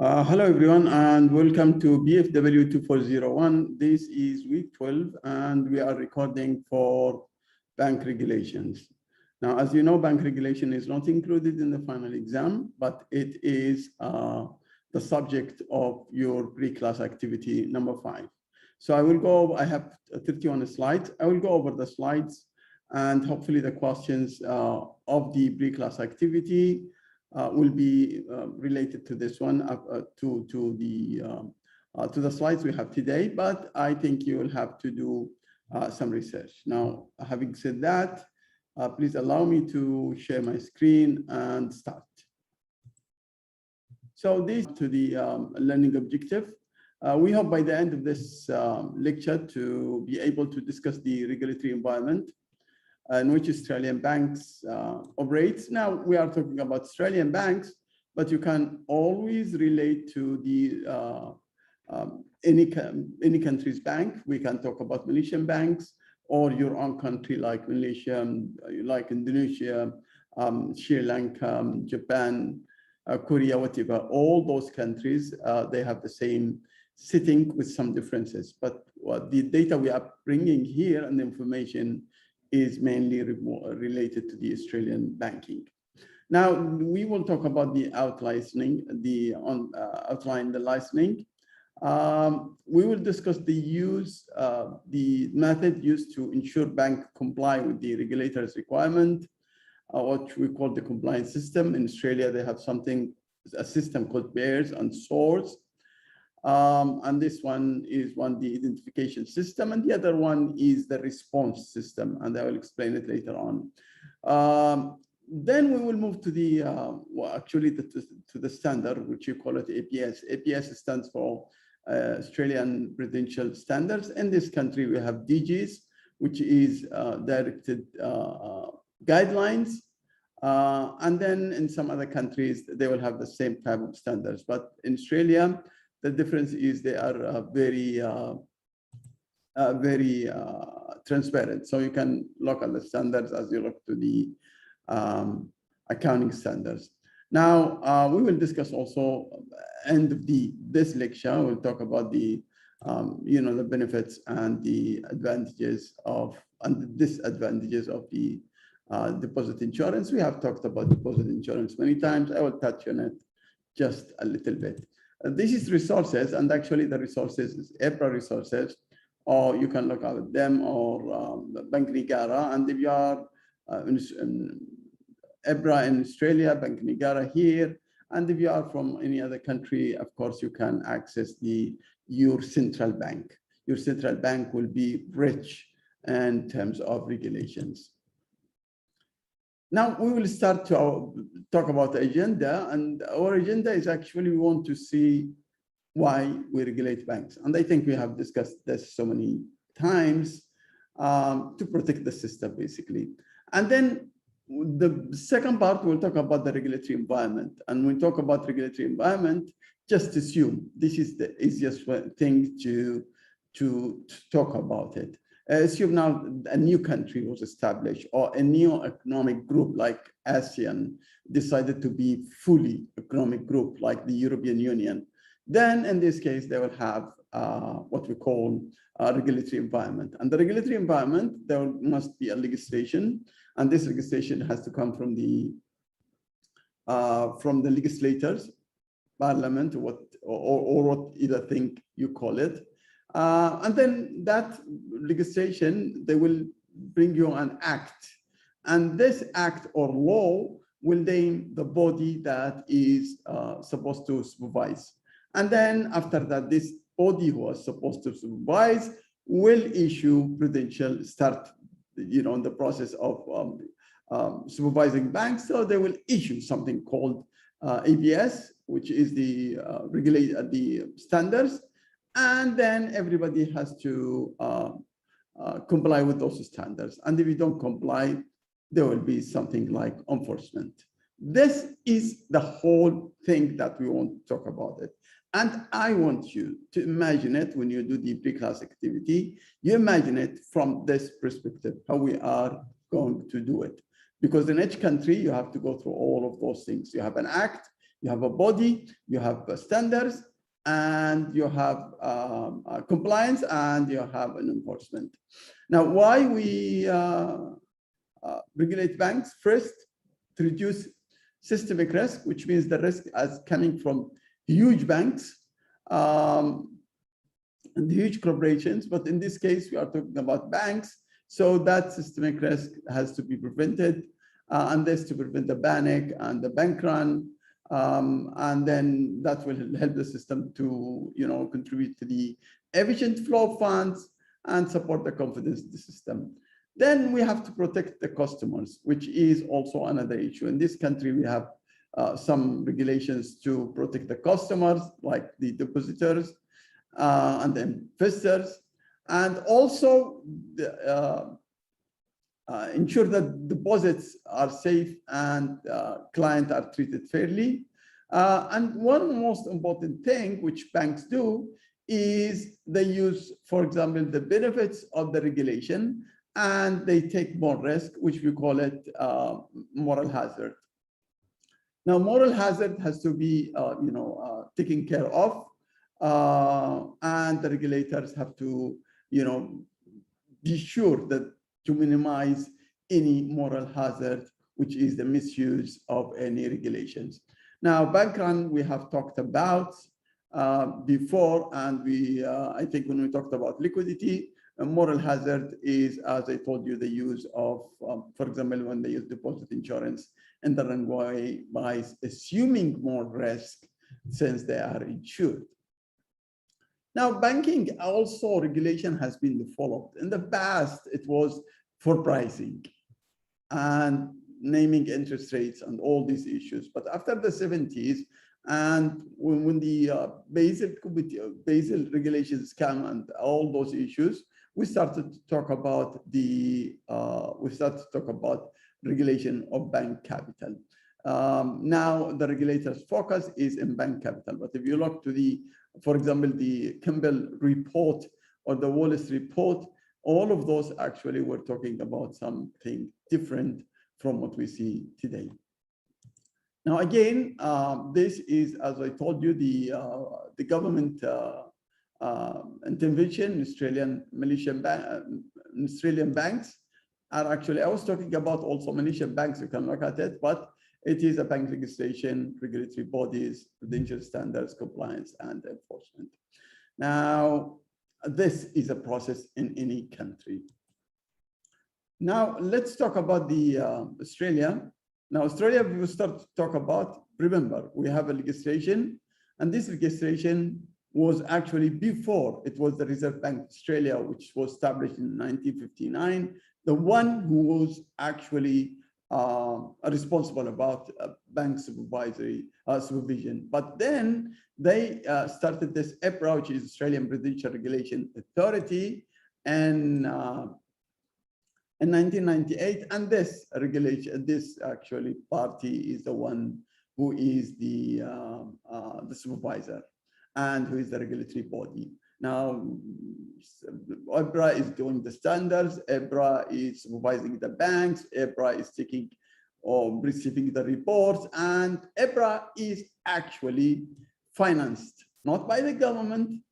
Hello, everyone, and welcome to BFW 2401. This is week 12, and we are recording for bank regulations. Now, as you know, bank regulation is not included in the final exam, but it is the subject of your pre-class activity number 5. So I have 31 slides. I will go over the slides, and hopefully the questions of the pre-class activity will be related to this one, to the slides we have today, but I think you will have to do some research. Now, having said that, please allow me to share my screen and start. So this to the learning objective. We hope by the end of this lecture to be able to discuss the regulatory environment in which Australian banks operate. Now, we are talking about Australian banks, but you can always relate to the any country's bank. We can talk about Malaysian banks or your own country like Malaysia, like Indonesia, Sri Lanka, Japan, Korea, whatever. All those countries, they have the same setting with some differences. But what the data we are bringing here and the information is mainly related to the Australian banking. Now, we will talk about the out-licensing, outline the licensing. We will discuss the method used to ensure bank comply with the regulator's requirement, what we call the compliance system. In Australia, they have a system called bears and swords. And this one is the identification system, and the other one is the response system, and I will explain it later on. Then we will move to the to the standard, which you call it APS. APS stands for Australian Prudential Standards. In this country, we have DGs, which is directed guidelines. And then in some other countries, they will have the same type of standards. But in Australia, the difference is they are very transparent. So you can look at the standards as you look to the accounting standards. Now, we will discuss also end of this lecture. We'll talk about the the benefits and the advantages and the disadvantages of the deposit insurance. We have talked about deposit insurance many times. I will touch on it just a little bit. This is resources, and actually the resources is EPRA resources, or you can look at them, or Bank Negara. And if you are in EPRA in Australia, Bank Negara here, and if you are from any other country, of course, you can access your central bank. Your central bank will be rich in terms of regulations. Now, we will start to talk about the agenda, and our agenda is actually we want to see why we regulate banks. And I think we have discussed this so many times to protect the system, basically. And then the second part, we'll talk about the regulatory environment. And when we talk about regulatory environment, just assume this is the easiest thing to talk about it. Assume now a new country was established, or a new economic group like ASEAN decided to be fully economic group like the European Union. Then in this case, they will have what we call a regulatory environment. And the regulatory environment, there must be a legislation, and this legislation has to come from the legislators, parliament, or what either thing you call it. And then that legislation, they will bring you an act. And this act or law will name the body that is supposed to supervise. And then after that, this body who was supposed to supervise will issue prudential, start in the process of supervising banks. So they will issue something called ABS, which is the standards. And then everybody has to comply with those standards. And if you don't comply, there will be something like enforcement. This is the whole thing that we want to talk about it. And I want you to imagine it when you do the pre-class activity. You imagine it from this perspective, how we are going to do it. Because in each country, you have to go through all of those things. You have an act, You have a body, you have standards, and you have compliance, and you have an enforcement. Now, why we regulate banks? First, to reduce systemic risk, which means the risk is coming from huge banks and huge corporations. But in this case, we are talking about banks. So that systemic risk has to be prevented, and this to prevent the panic and the bank run. And then that will help the system to, contribute to the efficient flow of funds and support the confidence in the system. Then we have to protect the customers, which is also another issue. In this country, we have some regulations to protect the customers, like the depositors and the investors, and also ensure that deposits are safe and clients are treated fairly. And one most important thing which banks do is they use, for example, the benefits of the regulation, and they take more risk, which we call it moral hazard. Now, moral hazard has to be, taken care of, and the regulators have to, be sure that to minimize any moral hazard, which is the misuse of any regulations. Now, bank run we have talked about before, and I think when we talked about liquidity, a moral hazard is, as I told you, the use of, for example, when they use deposit insurance in the wrong way by assuming more risk since they are insured. Now, banking also regulation has been developed. In the past, it was for pricing and naming interest rates and all these issues. But after the 70s, and when the Basel regulations came and all those issues, we started to talk about regulation of bank capital. Now the regulators' focus is in bank capital. But if you look to for example, the Campbell report or the Wallace report, all of those actually were talking about something different from what we see today. Now, again, this is, as I told you, the government intervention in Australian banks are actually, I was talking about also Malaysian banks, you can look at it, but it is a bank legislation, regulatory bodies, prudential standards, compliance, and enforcement. Now, this is a process in any country. Now, let's talk about the Australia. Now, Australia, we will start to talk about, remember, we have a legislation, and this legislation was actually before it was the Reserve Bank of Australia, which was established in 1959, the one who was actually responsible about bank supervision. But then they started this APRA, which is Australian Prudential Regulation Authority, and in 1998, and this regulation, this actually party is the one who is the supervisor and who is the regulatory body. Now, APRA is doing the standards, APRA is supervising the banks, APRA is taking or receiving the reports, and APRA is actually financed, not by the government,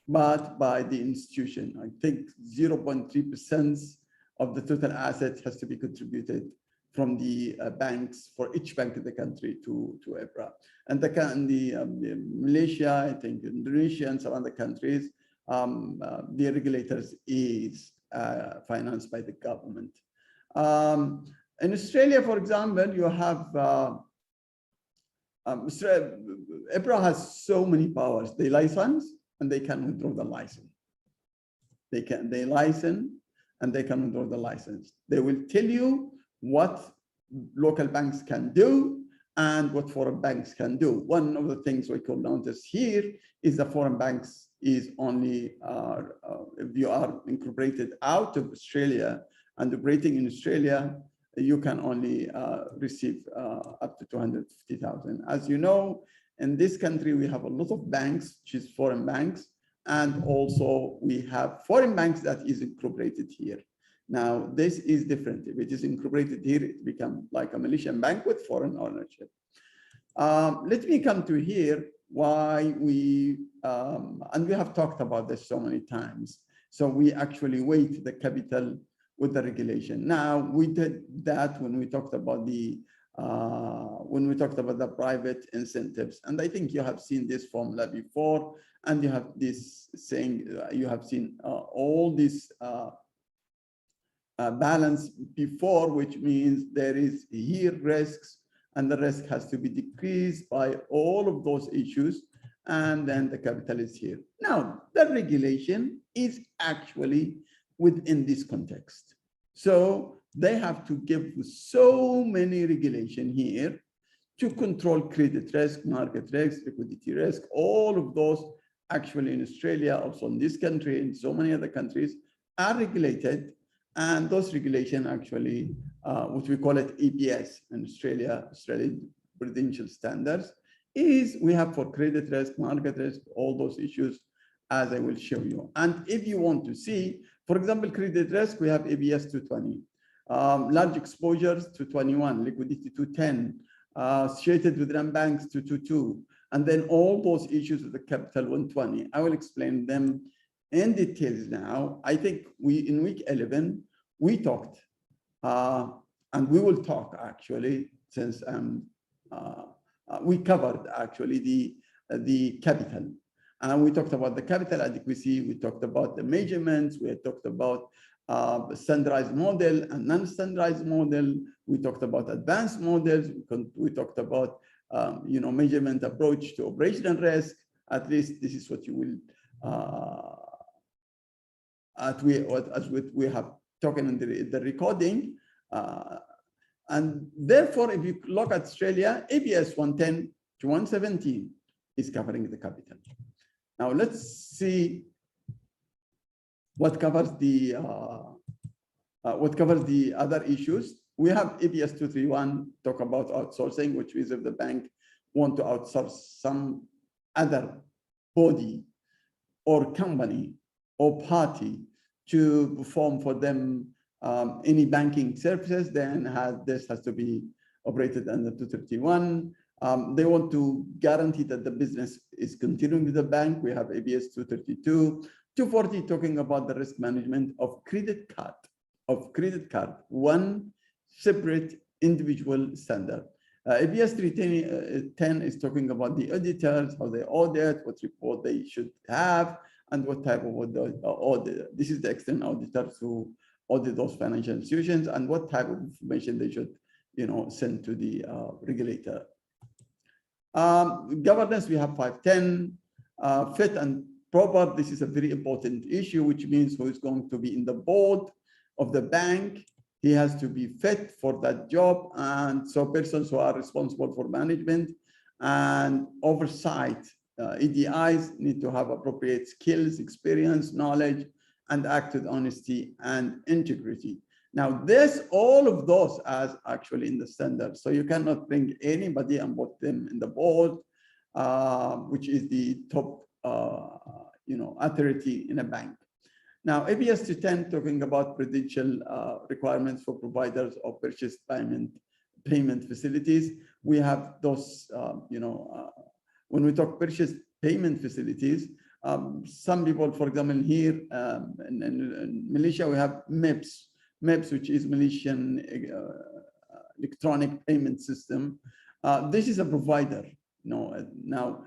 but by the institution. I think 0.3% of the total assets has to be contributed from the banks for each bank in the country to APRA. And the Malaysia, I think Indonesia and some other countries, the regulators is financed by the government. In Australia, for example, you have APRA has so many powers. They license and they can withdraw the license. They license and they can withdraw the license. They will tell you what local banks can do and what foreign banks can do. One of the things we could notice here is the foreign banks is only, if you are incorporated out of Australia and operating in Australia, you can only receive up to 250,000. As you know, in this country, we have a lot of banks, which is foreign banks, and also we have foreign banks that is incorporated here. Now, this is different. If it is incorporated here, it becomes like a Malaysian bank with foreign ownership. Let me come to here why we, and we have talked about this so many times. So we actually weight the capital with the regulation. Now, we did that when we talked about the private incentives. And I think you have seen this formula before, and you have this saying, you have seen all this balance before, which means there is here risks, and the risk has to be decreased by all of those issues, and then the capital is here. Now, the regulation is actually within this context. So they have to give so many regulation here to control credit risk, market risk, liquidity risk, all of those actually in Australia, also in this country, and so many other countries are regulated. And those regulation actually, which we call it APS in Australia, Australian Prudential Standards, is we have for credit risk, market risk, all those issues, as I will show you. And if you want to see, for example, credit risk, we have ABS 220, large exposures to 21, liquidity to 10, associated with banks to 22, and then all those issues with the capital 120. I will explain them in details now. I think in week 11, we talked, and we will talk actually, since we covered actually the capital. And we talked about the capital adequacy, we talked about the measurements, we had talked about standardized model and non-standardized model, we talked about advanced models, we talked about measurement approach to operational risk. At least this is what you will, as we have talking in the recording. And therefore, if you look at Australia, ABS 110 to 117 is covering the capital. Now let's see what covers the other issues. We have ABS 231 talk about outsourcing, which means if the bank want to outsource some other body or company or party to perform for them any banking services, then this has to be operated under 231. They want to guarantee that the business is continuing with the bank. We have ABS 232. 240 talking about the risk management of credit card, one separate individual standard. ABS 310 is talking about the auditors, how they audit, what report they should have, and what type of audit. This is the external auditors who audit those financial institutions, and what type of information they should send to the regulator. Governance, we have 510, fit and proper. This is a very important issue, which means who is going to be in the board of the bank. He has to be fit for that job. And so persons who are responsible for management and oversight, EDIs, need to have appropriate skills, experience, knowledge, and act with honesty and integrity. Now, all of those as actually in the standard. So you cannot bring anybody and put them in the board, which is the top, authority in a bank. Now, ABS 210 talking about prudential requirements for providers of purchase payment facilities. We have those, when we talk purchase payment facilities, some people, for example, here in Malaysia, we have MEPS, which is Malaysian electronic payment system. This is a provider. Now,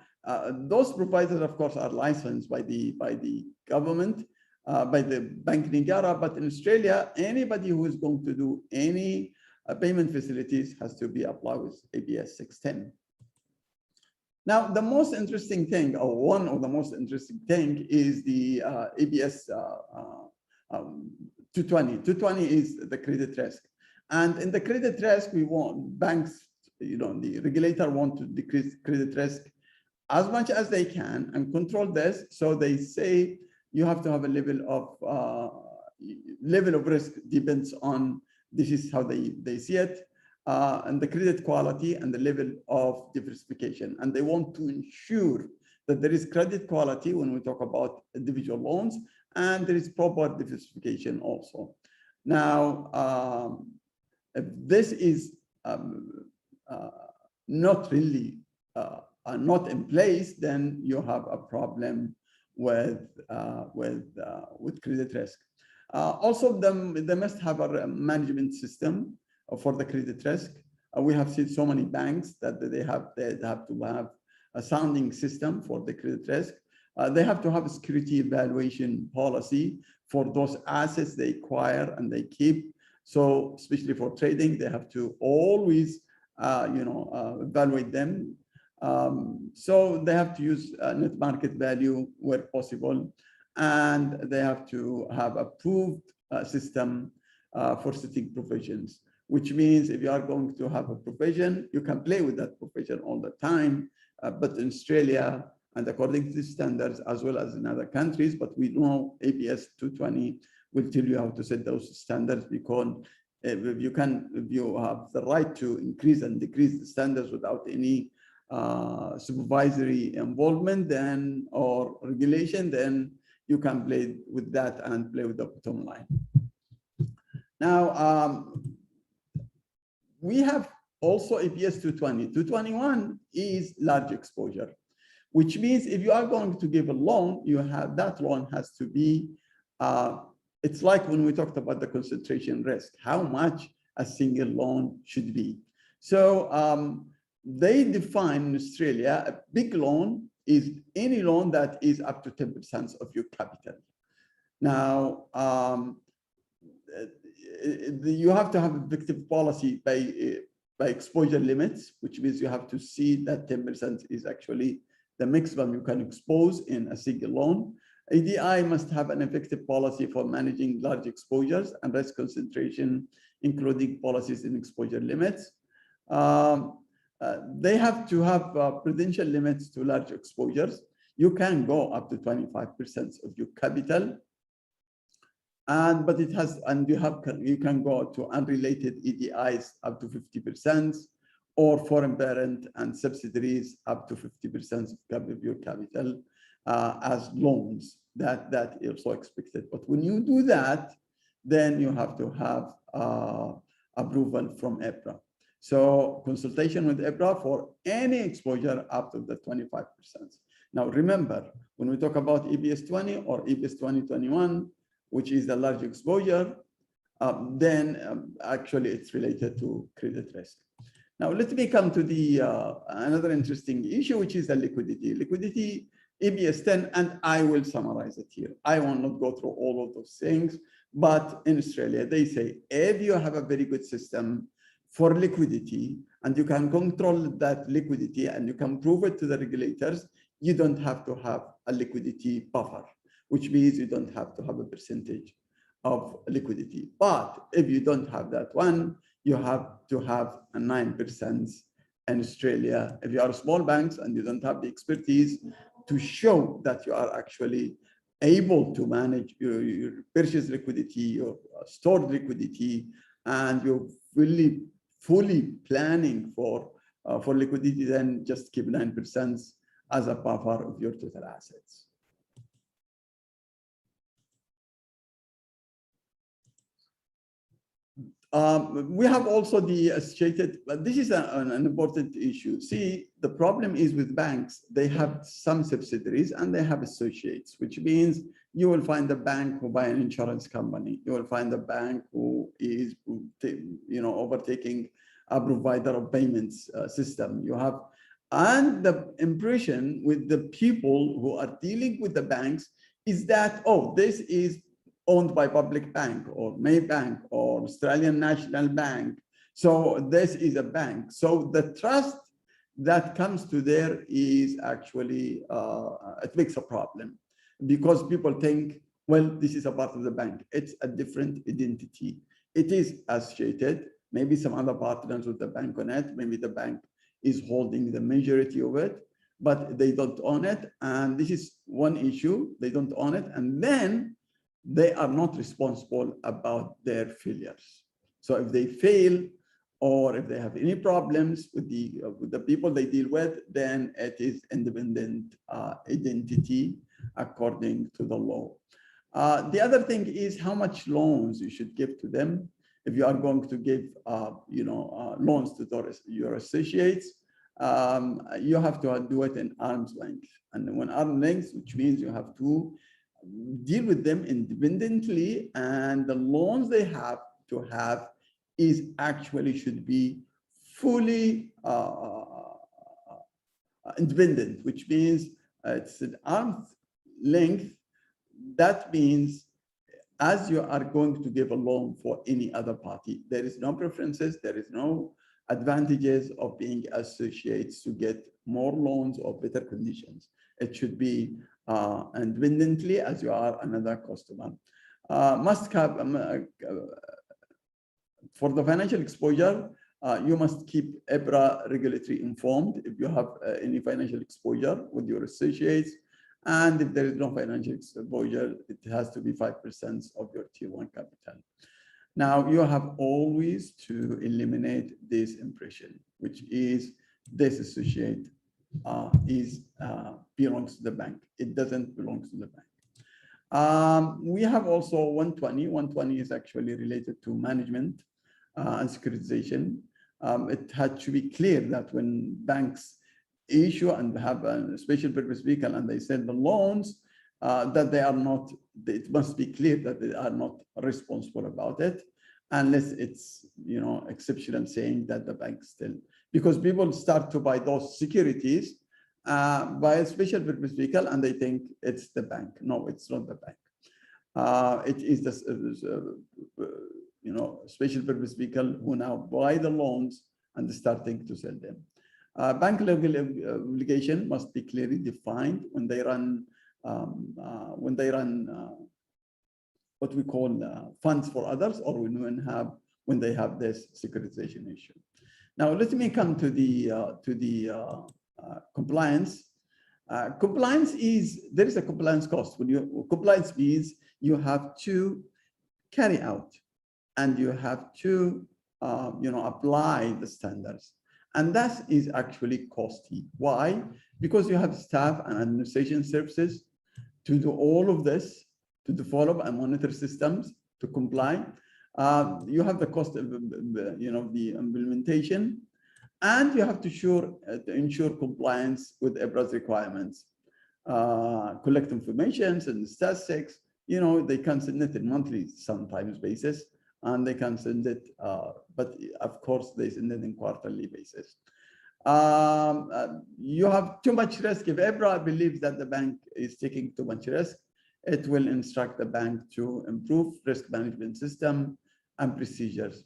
those providers, of course, are licensed by the government, by the Bank Negara. But in Australia, anybody who is going to do any payment facilities has to be applied with ABS 610. Now, the most interesting thing, or one of the most interesting thing, is the ABS 220. 220 is the credit risk. And in the credit risk, we want banks, the regulator want to decrease credit risk as much as they can and control this. So they say you have to have a level of risk depends on, this is how they see it, and the credit quality and the level of diversification. And they want to ensure that there is credit quality when we talk about individual loans, and there is proper diversification also. Now, this is not really are not in place, then you have a problem with credit risk. Also, they must have a management system for the credit risk. We have seen so many banks that they have to have a sounding system for the credit risk. They have to have a security evaluation policy for those assets they acquire and they keep. So especially for trading, they have to always evaluate them. So they have to use net market value where possible, and they have to have approved system for setting provisions, which means if you are going to have a provision, you can play with that provision all the time. But in Australia, and according to the standards, as well as in other countries, but we know ABS 220 will tell you how to set those standards, because if you have the right to increase and decrease the standards without any supervisory involvement then or regulation, then you can play with that and play with the bottom line. Now, we have also ABS 220. 221 is large exposure, which means if you are going to give a loan, you have that loan has to be, it's like when we talked about the concentration risk, how much a single loan should be. So they define in Australia, a big loan is any loan that is up to 10% of your capital. Now, you have to have effective policy by exposure limits, which means you have to see that 10% is actually the maximum you can expose in a single loan. ADI must have an effective policy for managing large exposures and risk concentration, including policies and exposure limits. They have to have prudential limits to large exposures. You can go up to 25% of your capital, but it has, and you can go to unrelated EDIs up to 50%, or foreign parent and subsidiaries up to 50% of your capital as loans. That is also expected. But when you do that, then you have to have approval from EPRA. So consultation with EPRA for any exposure up to the 25%. Now remember, when we talk about EBS 20 or EBS 2021, which is the large exposure, then actually it's related to credit risk. Now let me come to the another interesting issue, which is the liquidity. Liquidity, EBS 10, and I will summarize it here. I will not go through all of those things, but in Australia, they say, if you have a very good system for liquidity, and you can control that liquidity, and you can prove it to the regulators, you don't have to have a liquidity buffer, which means you don't have to have a percentage of liquidity. But if you don't have that one, you have to have a 9% in Australia. If you are small banks and you don't have the expertise to show that you are actually able to manage your purchase liquidity, your stored liquidity, and you're fully planning for liquidity, then just keep 9% as a buffer of your total assets. We have also the associated, but this is an important issue. See, the problem is with banks, they have some subsidiaries and they have associates, which means you will find a bank who buy an insurance company. You will find a bank who is, overtaking a provider of payments system. You have, and the impression with the people who are dealing with the banks is that, oh, this is owned by public bank or Maybank or Australian National Bank. So this is a bank. So the trust that comes to there is actually, it makes a problem because people think, well, this is a part of the bank. It's a different identity. It is associated, maybe some other partners with the bank on it. Maybe the bank is holding the majority of it, but they don't own it. And this is one issue, they don't own it. And then they are not responsible about their failures. So if they fail, or if they have any problems with the people they deal with, then it is independent identity according to the law. The other thing is how much loans you should give to them. If you are going to give loans to your associates, you have to do it in arm's length. And when arm's length, which means you have to deal with them independently, and the loans they have to have is actually should be fully independent, which means it's an arm's length. That means as you are going to give a loan for any other party, there is no preferences, there is no advantages of being associates to get more loans or better conditions. It should be independently as you are another customer. Must have, for the financial exposure, you must keep EBRA regulatory informed if you have any financial exposure with your associates. And if there is no financial exposure, it has to be 5% of your Tier 1 capital. Now, you have always to eliminate this impression, which is this associate belongs to the bank. It doesn't belong to the bank. We have also 120. 120 is actually related to management and securitization. It had to be clear that when banks issue and have a special purpose vehicle and they send the loans, that they are not, it must be clear that they are not responsible about it, unless it's, you know, exceptional saying that the bank still, because people start to buy those securities by a special purpose vehicle and they think it's the bank. No, it's not the bank. It is this, you know, special purpose vehicle who now buy the loans and starting to sell them. Bank level obligation must be clearly defined when they run what we call funds for others, or when they have this securitization issue. Now let me come to the compliance. Compliance is, there is a compliance cost. When you compliance means you have to carry out and you have to you know, apply the standards. And that is actually costly. Why? Because you have staff and administration services to do all of this, to develop and monitor systems, to comply. You have the cost of, you know, the implementation, and you have to ensure compliance with EBRA's requirements. Collect information and statistics. You know, they can send it in monthly sometimes basis, and they can send it, but of course they send it in quarterly basis. You have too much risk. If EBRA believes that the bank is taking too much risk, it will instruct the bank to improve risk management system and procedures.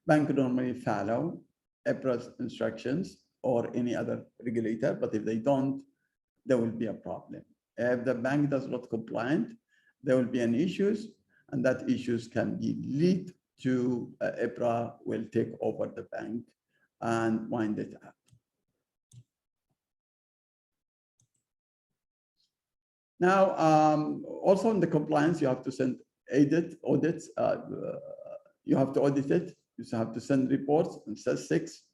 Bank normally follow EBRA's instructions or any other regulator, but if they don't, there will be a problem. If the bank does not compliant, there will be an issues, and that issues can be lead to EBRA will take over the bank and wind it up. Now, also in the compliance, you have to send audits. You have to audit it. You have to send reports and statistics.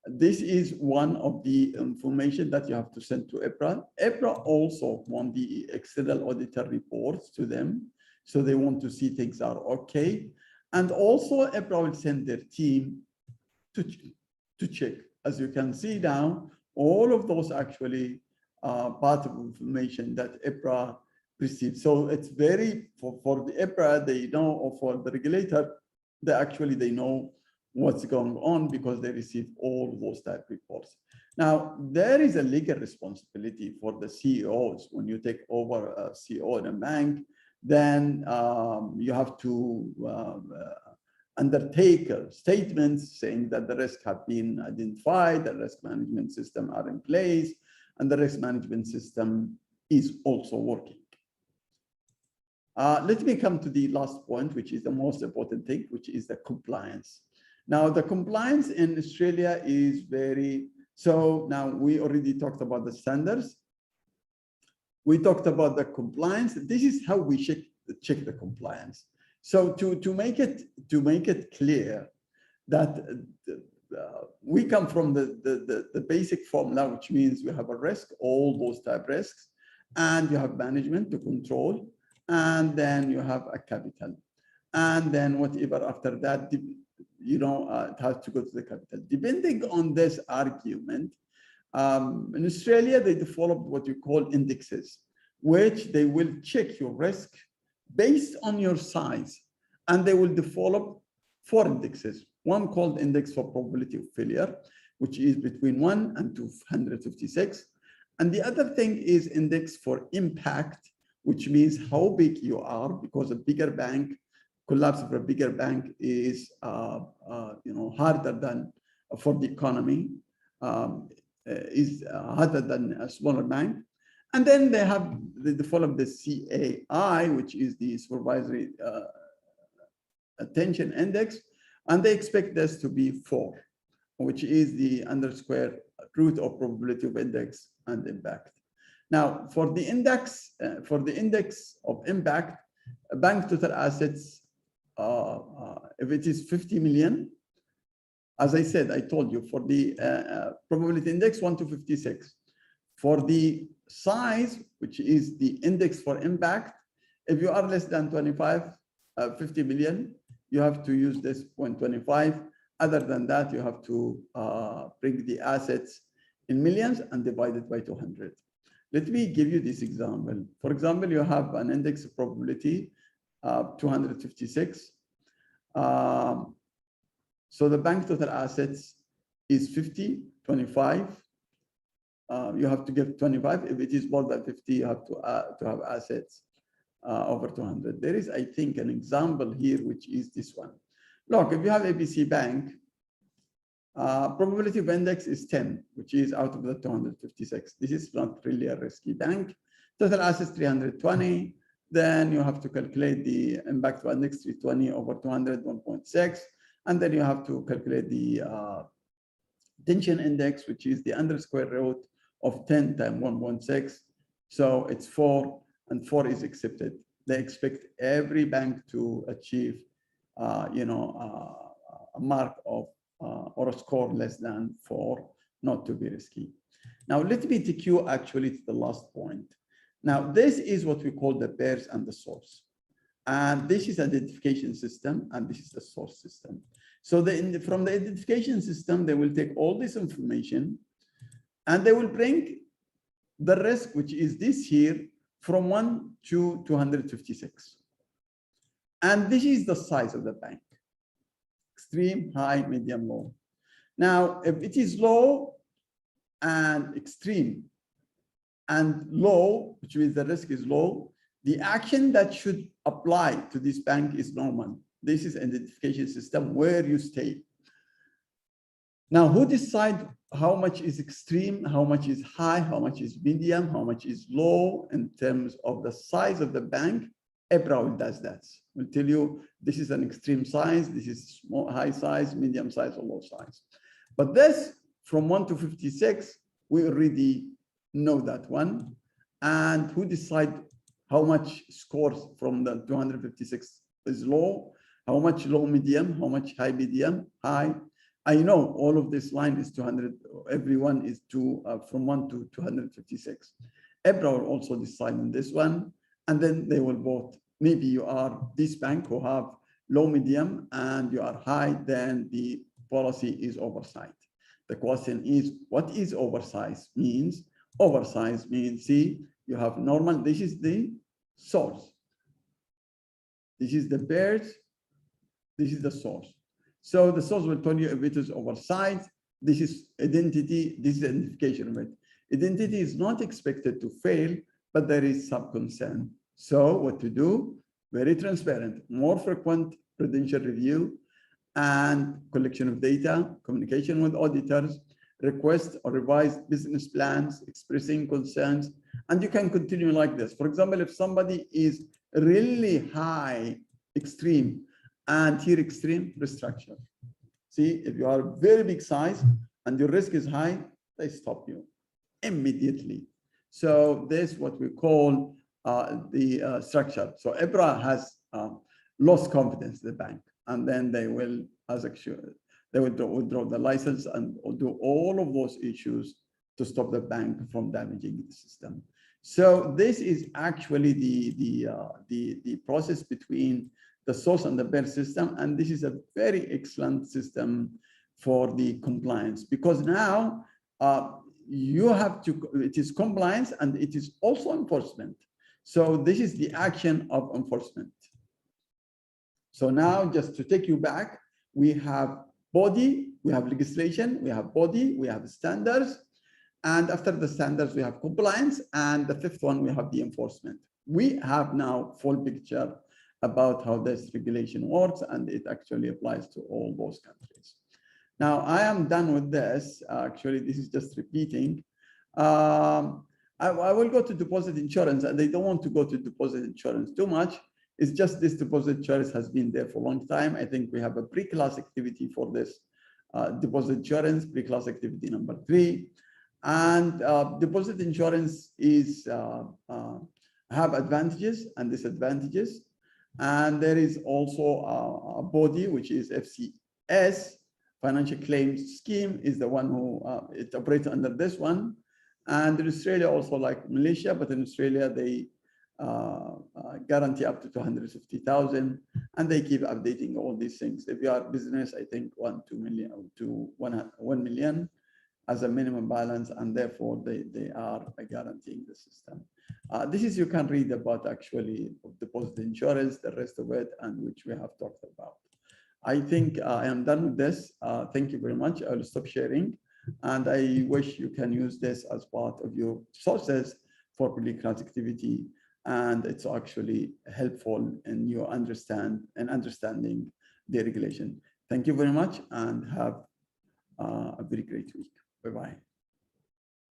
This is one of the information that you have to send to EBRA. EBRA also want the external auditor reports to them. So they want to see things are okay. And also EBRA will send their team to check. As you can see now, all of those actually part of information that EBRA receives. So it's very, for the EBRA, they know, or for the regulator, they know what's going on because they receive all those type of reports. Now, there is a legal responsibility for the CEOs. When you take over a CEO in a bank, then you have to undertake statements saying that the risks have been identified, the risk management system are in place, and the risk management system is also working. Let me come to the last point, which is the most important thing, which is the compliance. Now, the compliance in Australia is very, so now we already talked about the standards. We talked about the compliance. This is how we check the compliance. So to make it clear that we come from the basic formula, which means you have a risk, all those type risks, and you have management to control, and then you have a capital, and then whatever after that, you know, it has to go to the capital. Depending on this argument, In Australia, they developed what you call indexes, which they will check your risk based on your size. And they will develop 4 indexes. One called index for probability of failure, which is between 1 and 256. And the other thing is index for impact, which means how big you are, because a bigger bank, collapse of a bigger bank is harder than for the economy, is harder than a smaller bank. And then they develop the CAI, which is the supervisory attention index, and they expect this to be 4, which is the underscore root of probability of index and impact. Now, for the index of impact, bank total assets, if it is 50 million, as I said, I told you, for the probability index 1 to 56. For the size, which is the index for impact, if you are less than 50 million, you have to use this 0.25. Other than that, you have to bring the assets in millions and divide it by 200. Let me give you this example. For example, you have an index of probability 256. So the bank total assets is 50, 25. You have to give 25. If it is more than 50, you have to have assets over 200. There is, I think, an example here, which is this one. Look, if you have ABC Bank, probability of index is 10, which is out of the 256. This is not really a risky bank. Total assets 320. Then you have to calculate the impact to index 320 over 200, 1.6. And then you have to calculate the tension index, which is the underscore root of 10 times 1.6. So it's 4, and 4 is accepted. They expect every bank to achieve, a mark of or a score less than 4, not to be risky. Now, let me take you actually to the last point. Now, this is what we call the pairs and the source. And this is identification system, and this is the source system. So from the identification system, they will take all this information, and they will bring the risk, which is this here, from 1 to 256. And this is the size of the bank. Extreme, high, medium, low. Now, if it is low and extreme and low, which means the risk is low, the action that should apply to this bank is normal. This is identification system where you stay. Now, who decide how much is extreme, how much is high, how much is medium, how much is low in terms of the size of the bank? EBRA does that. Will tell you this is an extreme size, this is small, high size, medium size, or low size. But this from 1 to 56, we already know that one. And who decide how much scores from the 256 is low, how much low medium, how much high medium, high. I know all of this line is 200, everyone is from 1 to 256. EBRA will also decide on this one, and then they will vote. Maybe you are this bank who have low medium and you are high, then the policy is oversight. The question is, what is oversize means? Oversize means, see, you have normal, this is the source. This is the pairs, this is the source. So the source will tell you if it is oversized. This is identity, this is identification of it. Identity is not expected to fail, but there is some concern. So what to do? Very transparent, more frequent prudential review and collection of data, communication with auditors, request or revised business plans, expressing concerns, and you can continue like this. For example, if somebody is really high, extreme, and here extreme, restructure. See, if you are very big size and your risk is high, they stop you immediately. So this is what we call the structure. So EBRA has lost confidence in the bank, and then they will, they will withdraw the license and do all of those issues to stop the bank from damaging the system. So this is actually the process between the source and the pair system, and this is a very excellent system for the compliance, because now you have to, it is compliance and it is also enforcement. So this is the action of enforcement. So now just to take you back, we have body, we have legislation, we have body, we have standards. And after the standards, we have compliance. And the fifth one, we have the enforcement. We have now full picture about how this regulation works, and it actually applies to all those countries. Now, I am done with this. Actually, this is just repeating. I will go to deposit insurance, and I don't want to go to deposit insurance too much. It's just this deposit insurance has been there for a long time. I think we have a pre-class activity for this deposit insurance, pre-class activity number 3. And deposit insurance is have advantages and disadvantages. And there is also a body, which is FCS, Financial Claims Scheme, is the one who it operates under this one. And in Australia, also like Malaysia, but in Australia, they guarantee up to 250,000, and they keep updating all these things. If you are business, I think 1 million as a minimum balance, and therefore they are guaranteeing the system. This is, you can read about actually deposit insurance, the rest of it, and which we have talked about. I think I am done with this. Thank you very much. I will stop sharing, and I wish you can use this as part of your sources for pre-class activity, and it's actually helpful in your understanding the regulation. Thank you very much, and have a very great week. Bye-bye.